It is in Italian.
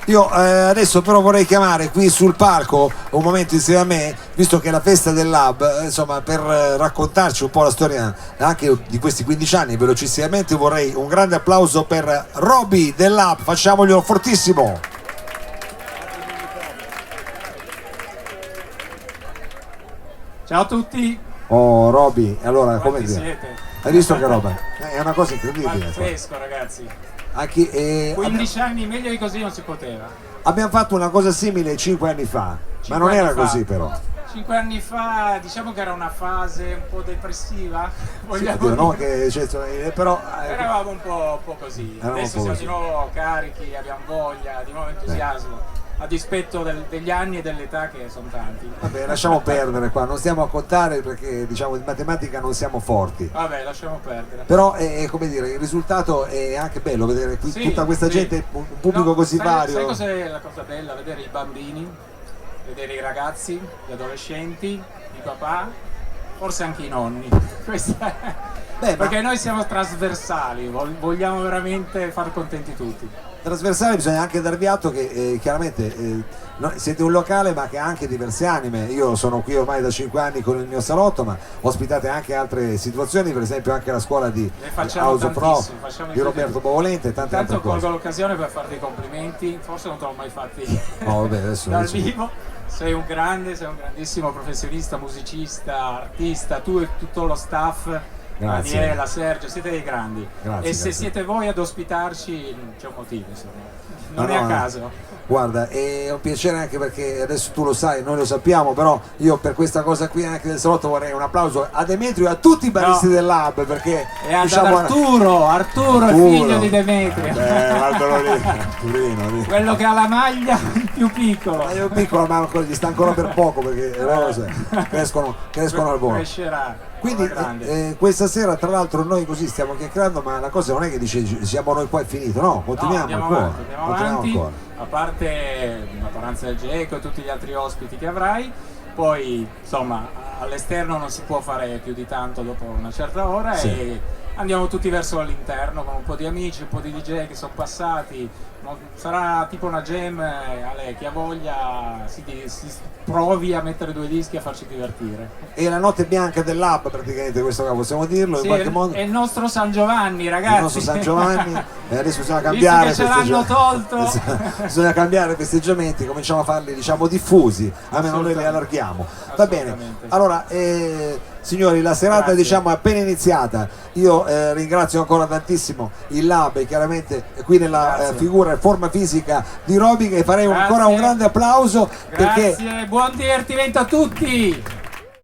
Io adesso però vorrei chiamare qui sul palco un momento insieme a me, visto che è la festa del Lab, insomma, per raccontarci un po' la storia anche di questi 15 anni. Velocissimamente vorrei un grande applauso per Roby del Lab, facciamoglielo fortissimo. Ciao a tutti. Oh Roby, allora come dire? Siete? Hai visto che roba? È una cosa incredibile. Pazzesco, ragazzi. 15 anni meglio di così non si poteva. Abbiamo fatto una cosa simile 5 anni fa, ma non era così però. 5 anni fa diciamo che era una fase un po' depressiva, vogliamo Sì, dire. no, però Eravamo un po' così. Adesso siamo di nuovo carichi, abbiamo voglia, di nuovo entusiasmo. A dispetto degli anni e dell'età che sono tanti. Vabbè, lasciamo perdere qua, non stiamo a contare perché diciamo di matematica non siamo forti. Vabbè, lasciamo perdere. Però è come dire, il risultato è anche bello vedere qui tutta questa gente, un pubblico così vario. Sai cos'è la cosa bella? Vedere i bambini, vedere i ragazzi, gli adolescenti, i papà, forse anche i nonni. Perché noi siamo trasversali, vogliamo veramente far contenti tutti. Trasversale bisogna anche darvi atto che chiaramente siete un locale ma che ha anche diverse anime. Io sono qui ormai da 5 anni con il mio salotto, ma ospitate anche altre situazioni, per esempio anche la scuola di House of Rock di Roberto Bovolente e tante altre cose. Colgo l'occasione per farti i complimenti, forse non te l'ho mai fatti adesso dal vivo. Sei un grandissimo professionista, musicista, artista, tu e tutto lo staff. Grazie. Daniela, Sergio, siete dei grandi. Grazie, se siete voi ad ospitarci c'è un motivo, insomma. Non è a caso. Guarda, è un piacere anche perché adesso tu lo sai, noi lo sappiamo, però io per questa cosa qui anche del salotto vorrei un applauso a Demetrio e a tutti i baristi del Lab, perché e Arturo, il figlio di Demetrio. Turino, quello che ha la maglia più piccola. Ma io piccolo, ma gli sta ancora per poco perché crescono al volo. Crescerà. Quindi questa sera tra l'altro noi così stiamo chiacchierando, ma la cosa non è che dice siamo noi qua è finito, no, continuiamo andiamo avanti. A parte la Paranza del Geco e tutti gli altri ospiti che avrai, poi insomma all'esterno non si può fare più di tanto dopo una certa ora e andiamo tutti verso l'interno con un po' di amici, un po' di DJ che sono passati. Sarà tipo una jam, Ale, chi ha voglia si provi a mettere 2 dischi e a farci divertire. E la notte bianca del Lab praticamente, questo qua possiamo dirlo, in qualche modo. È il nostro San Giovanni, ragazzi. Il nostro San Giovanni, e adesso bisogna cambiare. Visto che ce l'hanno tolto. Bisogna cambiare i festeggiamenti, cominciamo a farli diciamo diffusi, almeno noi li allarghiamo. Va bene, allora signori, la serata diciamo è appena iniziata. Io ringrazio ancora tantissimo il Lab e chiaramente qui nella figura e forma fisica di Roby, che farei ancora un grande applauso. Grazie, buon divertimento a tutti!